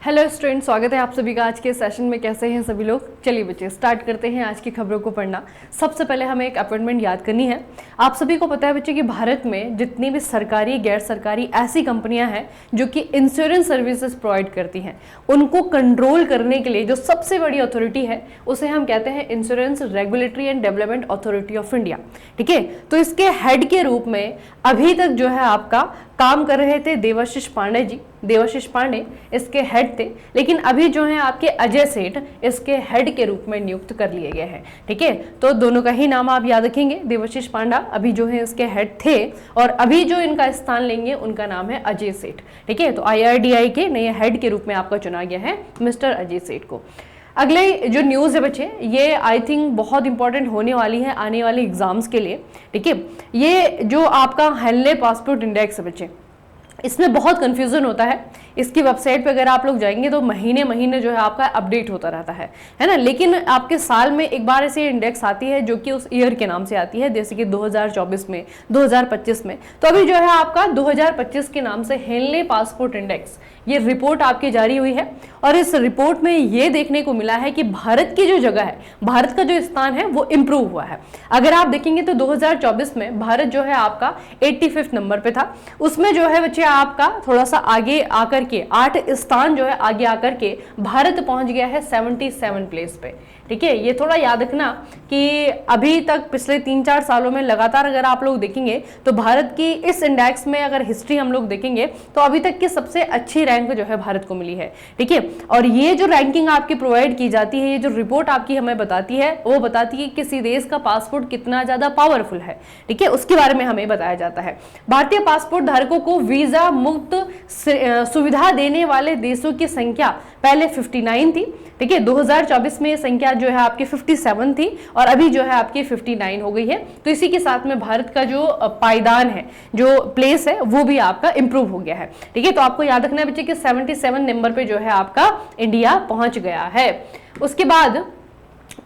Hello student, स्वागत है आप सभी का आज के सेशन में। कैसे हैं सभी लोग? चलिए बच्चे स्टार्ट करते हैं आज की खबरों को पढ़ना। सबसे पहले हमें एक अपॉइंटमेंट याद करनी है। आप सभी को पता है बच्चे कि भारत में जितनी भी सरकारी गैर सरकारी ऐसी कंपनियां हैं जो कि इंश्योरेंस सर्विसेज प्रोवाइड करती हैं, उनको कंट्रोल करने के लिए जो सबसे बड़ी अथॉरिटी है उसे हम कहते हैं insurance regulatory and development authority of India. ठीक है, तो इसके हेड के रूप में अभी तक जो है आपका काम कर रहे थे देवाशीष पांडे जी। देवाशीष पांडे इसके हेड थे, लेकिन अभी जो है आपके अजय सेठ इसके हेड के रूप में नियुक्त कर लिए गए हैं। ठीक है, तो दोनों का ही नाम आप याद रखेंगे। देवाशीष पांडा अभी जो है इसके हेड थे और अभी जो इनका स्थान लेंगे उनका नाम है अजय सेठ। ठीक है, तो IRDAI के नए हेड के रूप में आपका चुना गया है मिस्टर अजय सेठ को। अगले जो न्यूज़ है बच्चे, ये आई थिंक बहुत इंपॉर्टेंट होने वाली है आने वाले एग्जाम्स के लिए। ठीक है, ये जो आपका हेनले पासपोर्ट इंडेक्स है बच्चे, इसमें बहुत कंफ्यूजन होता है। इसकी वेबसाइट पे अगर आप लोग जाएंगे तो महीने महीने जो है आपका अपडेट होता रहता है ना। लेकिन आपके साल में एक बार ऐसी इंडेक्स आती है जो कि उस ईयर के नाम से आती है, जैसे कि 2024 में, 2025 में। तो अभी जो है आपका 2025 के नाम से हेनले पासपोर्ट इंडेक्स, ये रिपोर्ट आपकी जारी हुई है और इस रिपोर्ट में ये देखने को मिला है कि भारत की जो जगह है, भारत का जो स्थान है वो इम्प्रूव हुआ है। अगर आप देखेंगे तो 2024 में भारत जो है आपका 85 नंबर पे था। उसमें जो है बच्चे आपका थोड़ा सा आगे आकर के 8 स्थान जो है आगे आकर के भारत पहुंच गया है 77 प्लेस पे। ठीक है, ये थोड़ा याद रखना कि अभी तक पिछले 3-4 सालों में लगातार अगर आप लोग देखेंगे तो भारत की इस इंडेक्स में अगर हिस्ट्री हम लोग देखेंगे तो अभी तक की सबसे अच्छी रैंक जो है भारत को मिली है। ठीक है, और ये जो रैंकिंग आपकी प्रोवाइड की जाती है, ये जो रिपोर्ट आपकी हमें बताती है, वो बताती है कि किसी देश का पासपोर्ट कितना ज्यादा पावरफुल है। ठीक है, उसके बारे में हमें बताया जाता है। भारतीय पासपोर्ट धारकों को वीजा मुक्त सुविधा देने वाले देशों की संख्या पहले 59 थी। ठीक है, 2024 में संख्या जो है आपकी 57 थी और अभी जो है आपकी 59 हो गई है। तो इसी के साथ में भारत का जो पायदान है, जो प्लेस है, वो भी आपका इंप्रूव हो गया है। ठीक है, तो आपको याद रखना है बच्चे कि 77 नंबर पे जो है आपका इंडिया पहुंच गया है। उसके बाद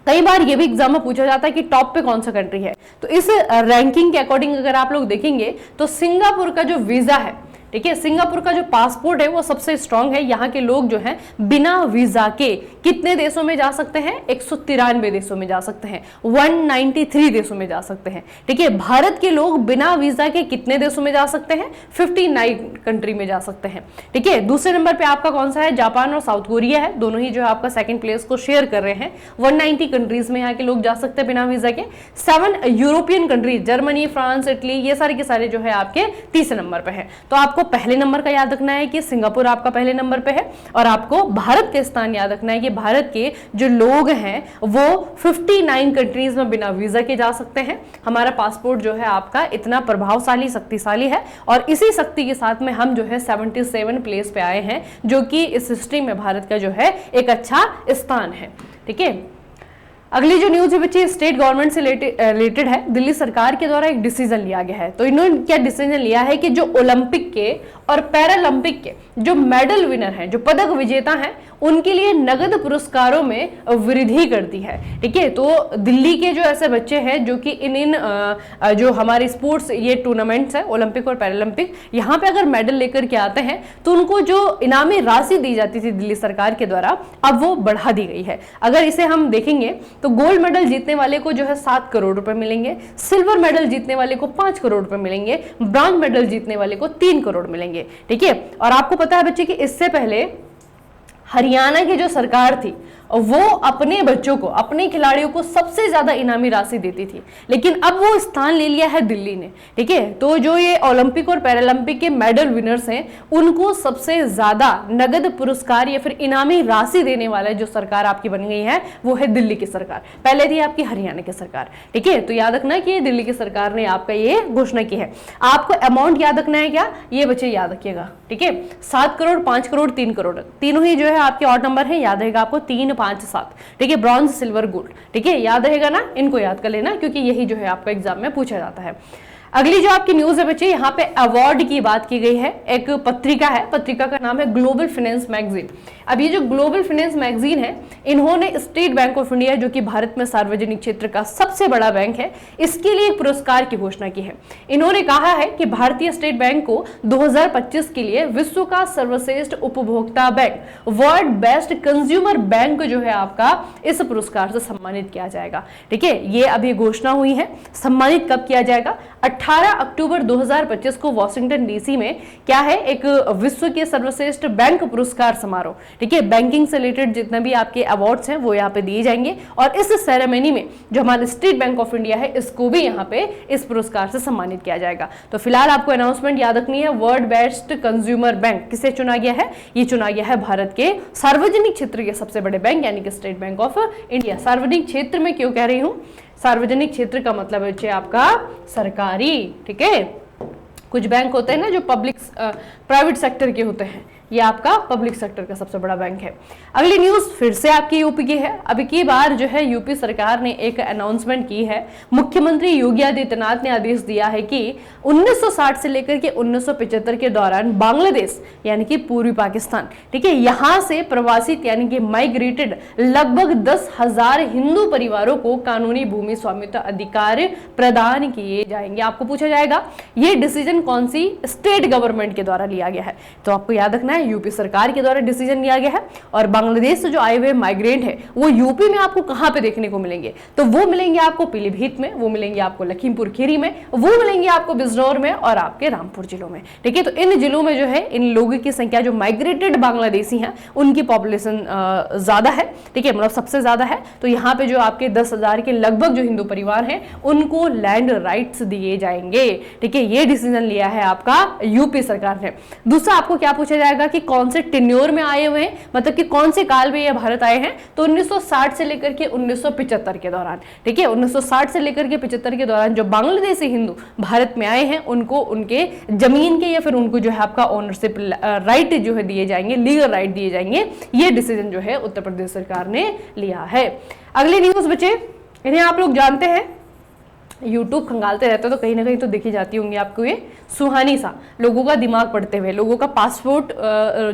कई बार ये भी एग्जाम में पूछा जाता है कि टॉप पे कौन सा कंट्री है। तो इस रैंकिंग के अकॉर्डिंग अगर आप लोग देखेंगे तो सिंगापुर का जो वीजा है, ठीक है, सिंगापुर का जो पासपोर्ट है वो सबसे स्ट्रांग है। यहाँ के लोग जो हैं बिना वीजा के कितने देशों में जा सकते हैं? 193 देशों में जा सकते हैं, 193 देशों में जा सकते हैं। ठीक है, भारत के लोग बिना वीजा के कितने देशों में जा सकते हैं? 59 कंट्री में जा सकते हैं। ठीक है, दूसरे नंबर पे आपका कौन सा है? जापान और साउथ कोरिया है, दोनों ही जो है आपका सेकंड प्लेस को शेयर कर रहे हैं। 190 कंट्रीज में यहाँ के लोग जा सकते हैं बिना वीजा के। 7 European countries, Germany, France, Italy, ये सारे के सारे जो है आपके तीसरे नंबर पे है। तो आपको पहले नंबर का याद रखना है कि सिंगापुर आपका पहले नंबर पे है और आपको भारत के स्थान याद रखना है कि भारत के जो लोग हैं वो 59 कंट्रीज में बिना वीजा के जा सकते हैं। हमारा पासपोर्ट जो है आपका इतना प्रभावशाली, शक्तिशाली है और इसी शक्ति के साथ में हम जो है 77 प्लेस पे आए हैं, जो कि इस हिस्ट्री में भारत का जो है एक अच्छा स्थान है। ठीक है, अगली जो न्यूज है बच्चे स्टेट गवर्नमेंट से रिलेटेड है। दिल्ली सरकार के द्वारा एक डिसीजन लिया गया है। तो इन्होंने क्या डिसीजन लिया है कि जो ओलंपिक के और पैरालंपिक के जो मेडल विनर हैं, जो पदक विजेता हैं, उनके लिए नगद पुरस्कारों में वृद्धि कर दी है। ठीक है, तो दिल्ली के जो ऐसे बच्चे हैं जो कि इन जो हमारे स्पोर्ट्स ये टूर्नामेंट्स है, ओलंपिक और पैरालंपिक, यहाँ पे अगर मेडल लेकर के आते हैं तो उनको जो इनामी राशि दी जाती थी दिल्ली सरकार के द्वारा, अब वो बढ़ा दी गई है। अगर इसे हम देखेंगे तो गोल्ड मेडल जीतने वाले को जो है 7 करोड़ रुपए मिलेंगे, सिल्वर मेडल जीतने वाले को 5 करोड़ रुपए मिलेंगे, ब्रॉन्ज मेडल जीतने वाले को 3 करोड़ मिलेंगे। ठीक है, और आपको पता है बच्चे कि इससे पहले हरियाणा की जो सरकार थी वो अपने बच्चों को, अपने खिलाड़ियों को सबसे ज्यादा इनामी राशि देती थी, लेकिन अब वो स्थान ले लिया है दिल्ली ने। ठीक है, तो जो ये ओलंपिक और पैरालंपिक के मेडल विनर्स हैं उनको सबसे ज्यादा नगद पुरस्कार या फिर इनामी राशि देने वाला जो सरकार आपकी बन गई है वो है दिल्ली की सरकार। पहले थी आपकी हरियाणा की सरकार। ठीक है, तो याद रखना कि दिल्ली की सरकार ने आपका ये घोषणा की है। आपको अमाउंट याद रखना है क्या? ये बच्चे याद रखिएगा। ठीक है, 7 करोड़, 5 करोड़, 3 करोड़, तीनों ही जो है आपके ऑड नंबर है, याद रहेगा आपको 3, 5, 7। ठीक है, ब्रॉन्ज, सिल्वर, गोल्ड। ठीक है, याद रहेगा ना, इनको याद कर लेना क्योंकि यही जो है आपका एग्जाम में पूछा जाता है। अगली जो आपकी न्यूज है बच्चे, यहाँ पे अवार्ड की बात की गई है। एक पत्रिका है, पत्रिका का नाम है ग्लोबल फाइनेंस मैगजीन। अब ये जो ग्लोबल फाइनेंस मैगजीन है, इन्होंने स्टेट बैंक ऑफ इंडिया, जो कि भारत में सार्वजनिक क्षेत्र का सबसे बड़ा बैंक है, इसके लिए एक पुरस्कार की घोषणा की है। इन्होंने कहा है कि भारतीय स्टेट बैंक को 2025 के लिए विश्व का सर्वश्रेष्ठ उपभोक्ता bank, world best consumer bank जो है आपका, इस पुरस्कार से सम्मानित किया जाएगा। ठीक है, ये अभी घोषणा हुई है। सम्मानित कब किया जाएगा? 18 अक्टूबर 2025 को वॉशिंगटन डीसी में क्या है, एक विश्व के सर्वश्रेष्ठ बैंक पुरस्कार समारोह, ठीक है, बैंकिंग से रिलेटेड जितने भी आपके अवार्ड्स हैं वो यहाँ पे दिए जाएंगे। और इस सेरेमनी में जो हमारा स्टेट बैंक ऑफ इंडिया है, इसको भी यहाँ पे इस पुरस्कार से सम्मानित किया जाएगा। तो फिलहाल आपको अनाउंसमेंट याद रखनी है। वर्ल्ड बेस्ट कंज्यूमर बैंक किसे चुना गया है? ये चुना गया है भारत के सार्वजनिक क्षेत्र के सबसे बड़े बैंक यानी कि स्टेट बैंक ऑफ इंडिया। सार्वजनिक क्षेत्र में क्यों कह रही हूं? सार्वजनिक क्षेत्र का मतलब है आपका सरकारी। ठीक है, कुछ बैंक होते हैं ना जो पब्लिक प्राइवेट सेक्टर के होते हैं, ये आपका पब्लिक सेक्टर का सबसे बड़ा बैंक है। अगली न्यूज फिर से आपकी यूपी की है। अब की बार जो है यूपी सरकार ने एक अनाउंसमेंट की है। मुख्यमंत्री योगी आदित्यनाथ ने आदेश दिया है कि 1960 से लेकर के 1975 के दौरान बांग्लादेश यानी कि पूर्वी पाकिस्तान, ठीक है, यहां से प्रवासित यानी कि माइग्रेटेड लगभग 10,000 हिंदू परिवारों को कानूनी भूमि स्वामित्व अधिकार प्रदान किए जाएंगे। आपको पूछा जाएगा ये डिसीजन कौन सी स्टेट गवर्नमेंट के द्वारा लिया गया है? तो आपको याद रखना है यूपी सरकार के द्वारा डिसीजन लिया गया है। और बांग्लादेश से जो आए हुए माइग्रेंट है वो यूपी में आपको कहां पे देखने को मिलेंगे? तो वो मिलेंगे आपको पीलीभीत में, वो मिलेंगे आपको लखीमपुर खीरी में, वो मिलेंगे आपको बिजनौर में और आपके रामपुर जिलों में। ठीक है, तो इन जिलों में जो है इन लोगों की संख्या जो माइग्रेटेड बांग्लादेशी हैं उनकी पॉपुलेशन ज्यादा है। ठीक है, मतलब सबसे ज्यादा है। तो यहाँ पे जो आपके 10,000 के लगभग जो हिंदू परिवार हैं उनको लैंड राइट्स दिए जाएंगे। ठीक है, ये डिसीजन लिया है आपका यूपी सरकार ने। दूसरा आपको क्या पूछा जाएगा कि कौन से टेन्योर में आए हुए हैं, मतलब कि कौन से काल में ये भारत आए हैं? तो 1960 से लेकर के 1975 के दौरान। ठीक है, 1960 से लेकर के 75 के दौरान जो बांग्लादेशी हिंदू भारत में आए हैं उनको उनके जमीन के या फिर उनको जो है आपका ओनरशिप राइट जो है दिए जाएंगे, लीगल राइट दिए जाएंगे। ये डिसीजन जो है उत्तर प्रदेश सरकार ने लिया है। अगली न्यूज बचे, इन्हें आप लोग जानते हैं, यूट्यूब खंगालते रहते हो तो कहीं ना कहीं तो देखी जाती होंगी आपको ये सुहानी सा, लोगों का दिमाग पढ़ते हुए, लोगों का पासपोर्ट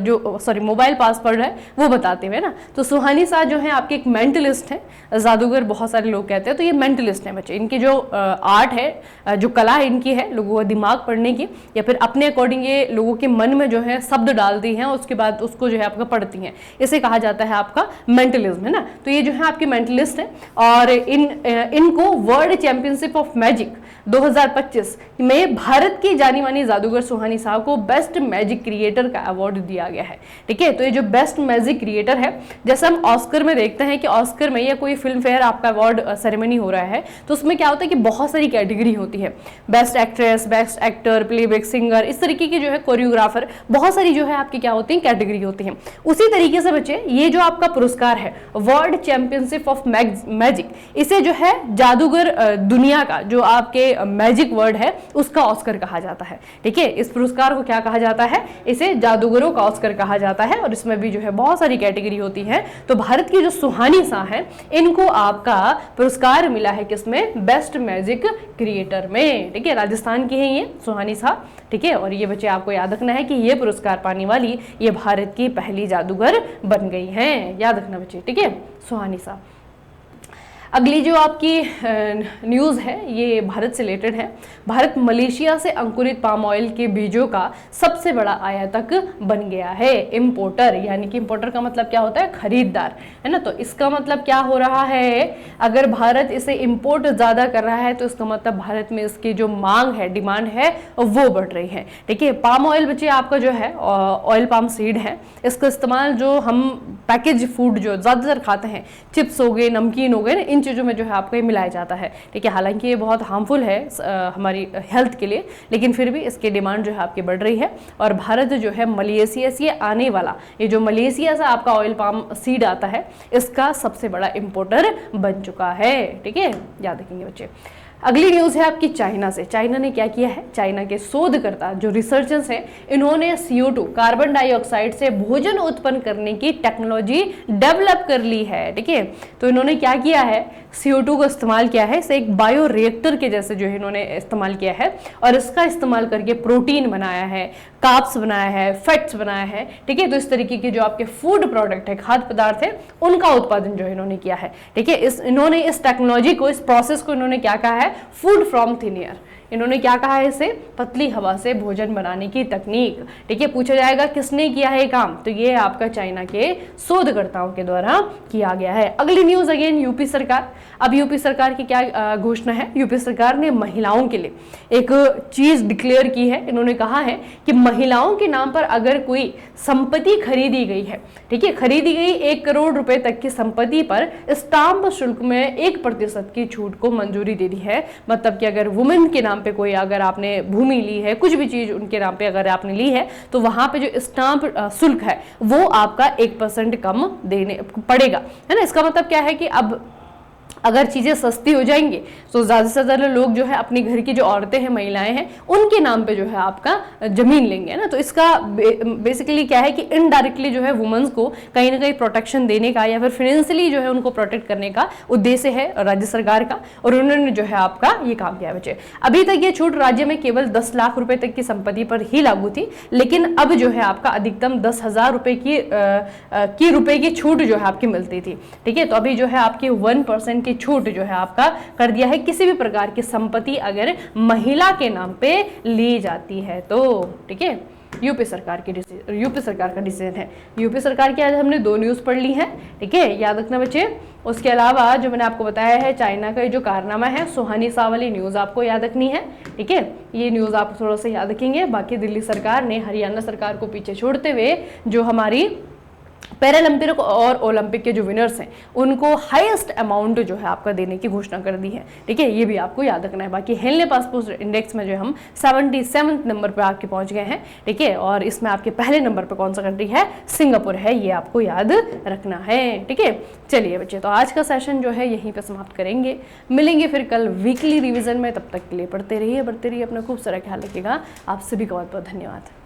जो सॉरी मोबाइल पासवर्ड है वो बताते हुए ना। तो सुहानी सा जो है आपके एक मेंटलिस्ट है, जादूगर बहुत सारे लोग कहते हैं। तो ये मेंटलिस्ट है बच्चे। इनकी जो आर्ट है, जो कला है इनकी है लोगों का दिमाग पढ़ने की, या फिर अपने अकॉर्डिंग ये लोगों के मन में जो है शब्द डालती हैं उसके बाद उसको जो है आपका पढ़ती हैं। इसे कहा जाता है आपका मेंटलिज्म, है ना। तो ये जो है आपकी मेंटलिस्ट है और इनको वर्ल्ड चैंपियनशिप ऑफ मैजिक 2025 में भारत की जानी मानी जादूगर सुहानी साहब को बेस्ट मैजिक क्रिएटर का अवार्ड दिया गया है। ठीक है, तो ये जो बेस्ट मैजिक क्रिएटर है, जैसे हम ऑस्कर में देखते हैं कि ऑस्कर में या कोई फिल्म फेयर आपका अवार्ड सेरेमनी हो रहा है तो उसमें क्या होता है कि बहुत सारी कैटेगरी होती है, best actress, best actor, playback singer, इस तरीके की जो है कोरियोग्राफर, बहुत सारी जो है आपकी क्या होती है कैटेगरी होती है। उसी तरीके से बच्चे ये जो आपका पुरस्कार है वर्ल्ड चैंपियनशिप ऑफ मैजिक, इसे जो है जादूगर दुनिया का जो आपके मैजिक वर्ड है उसका ऑस्कर कहा जाता है। ठीक है, इस पुरस्कार को क्या कहा जाता है? इसे जादूगरों का ऑस्कर कहा जाता है और इसमें भी जो है बहुत सारी कैटेगरी होती है। तो भारत की जो सुहानी सा है इनको आपका पुरस्कार मिला है किसमें? बेस्ट मैजिक क्रिएटर में। ठीक है, राजस्थान की है ये सुहानी सा। ठीक है, और ये बच्चे आपको याद रखना है कि ये पुरस्कार पाने वाली ये भारत की पहली जादूगर बन गई हैं। याद रखना बच्चे, ठीक है, सुहानी सा। अगली जो आपकी न्यूज़ है ये भारत से रिलेटेड है। भारत मलेशिया से अंकुरित पाम ऑयल के बीजों का सबसे बड़ा आयातक बन गया है। इंपोर्टर, यानी कि इंपोर्टर का मतलब क्या होता है? खरीददार, है ना। तो इसका मतलब क्या हो रहा है? अगर भारत इसे इंपोर्ट ज़्यादा कर रहा है तो इसका मतलब भारत में इसकी जो मांग है, डिमांड है, वो बढ़ रही है। ठीक है, पाम ऑयल बच्चे आपका जो है ऑयल पाम सीड है, इसका इस्तेमाल जो हम पैकेज फूड जो ज़्यादातर खाते हैं, चिप्स हो गए, नमकीन हो गए, इन चीज़ों में जो है आपको ये मिलाया जाता है। ठीक है, हालांकि ये बहुत हार्मफुल है हमारी हेल्थ के लिए, लेकिन फिर भी इसकी डिमांड जो है आपकी बढ़ रही है। और भारत जो है मलेशिया से आने वाला ये जो मलेशिया से आपका ऑयल पाम सीड आता है इसका सबसे बड़ा इंपोर्टर बन चुका है। ठीक है, याद रखेंगे बच्चे। अगली न्यूज़ है आपकी चाइना से। चाइना ने क्या किया है, चाइना के शोधकर्ता जो रिसर्चर्स हैं, इन्होंने CO2 कार्बन डाइऑक्साइड से भोजन उत्पन्न करने की टेक्नोलॉजी डेवलप कर ली है। ठीक है, तो इन्होंने क्या किया है, CO2 को इस्तेमाल किया है, इसे एक बायो रिएक्टर के जैसे जो है इन्होंने इस्तेमाल किया है और इसका इस्तेमाल करके प्रोटीन बनाया है, कार्ब्स बनाया है, फैट्स बनाया है। ठीक है, तो इस तरीके के जो आपके फूड प्रोडक्ट है, खाद्य पदार्थ है, उनका उत्पादन जो है इन्होंने किया है। ठीक है, इन्होंने इस टेक्नोलॉजी को, इस प्रोसेस को इन्होंने क्या कहा है, फूड फ्रॉम थिन एयर। इन्होंने क्या कहा है, इसे पतली हवा से भोजन बनाने की तकनीक। ठीक है, पूछा जाएगा किसने किया है काम, तो ये आपका चाइना के शोधकर्ताओं के द्वारा किया गया है। अगली न्यूज अगेन यूपी सरकार। अब यूपी सरकार की क्या घोषणा है, यूपी सरकार ने महिलाओं के लिए एक चीज डिक्लेयर की है। इन्होंने कहा है कि महिलाओं के नाम पर अगर कोई संपत्ति खरीदी गई है, ठीक है, खरीदी गई 1 करोड़ रुपए तक की संपत्ति पर स्टाम्प शुल्क में 1% की छूट को मंजूरी दे दी है। मतलब कि अगर वुमेन के नाम पे कोई, अगर आपने भूमि ली है, कुछ भी चीज उनके नाम पे अगर आपने ली है, तो वहां पे जो स्टाम्प शुल्क है वो आपका 1% कम देने पड़ेगा, है ना। इसका मतलब क्या है कि अब अगर चीजें सस्ती हो जाएंगी तो ज्यादा से ज्यादा लोग जो है अपनी घर की जो औरतें हैं, महिलाएं हैं, उनके नाम पे जो है आपका जमीन लेंगे, है ना। तो इसका बेसिकली क्या है कि इनडायरेक्टली जो है वुमेन्स को कहीं ना कहीं प्रोटेक्शन देने का या फिर फाइनेंशियली जो है उनको प्रोटेक्ट करने का उद्देश्य है राज्य सरकार का, और उन्होंने जो है आपका ये काम किया बच्चे। अभी तक ये छूट राज्य में केवल 10 लाख रुपए तक की संपत्ति पर ही लागू थी, लेकिन अब जो है आपका अधिकतम 10,000 रुपए की छूट जो है आपकी मिलती थी। ठीक है, तो अभी जो है आपकी 1% की छूट जो है आपका कर दिया है किसी भी प्रकार की संपत्ति अगर महिला के नाम पे ली जाती है तो। ठीक है, यूपी सरकार का डिसीजन है। यूपी सरकार की आज हमने 2 न्यूज पढ़ ली है। ठीक है, याद रखना बच्चे। उसके अलावा जो मैंने आपको बताया है चाइना का जो कारनामा है, सुहानी शाह वाली न्यूज आपको याद रखनी है। ठीक है, ये न्यूज आप थोड़ा सा याद रखेंगे। बाकी दिल्ली सरकार ने हरियाणा सरकार को पीछे छोड़ते हुए जो हमारी पैरालंपिक और ओलंपिक के जो विनर्स हैं उनको हाईएस्ट अमाउंट जो है आपका देने की घोषणा कर दी है। ठीक है, ये भी आपको याद रखना है। बाकी हेनले पासपोर्ट इंडेक्स में जो हम 77 नंबर पर आपके पहुंच गए हैं। ठीक है, और इसमें आपके पहले नंबर पर कौन सा कंट्री है, सिंगापुर है, ये आपको याद रखना है। ठीक है, चलिए बच्चे, तो आज का सेशन जो है यहीं पर समाप्त करेंगे। मिलेंगे फिर कल वीकली रिविजन में। तब तक के लिए पढ़ते रहिए, अपना खूब सारा ख्याल रखिएगा। आप सभी का बहुत बहुत धन्यवाद।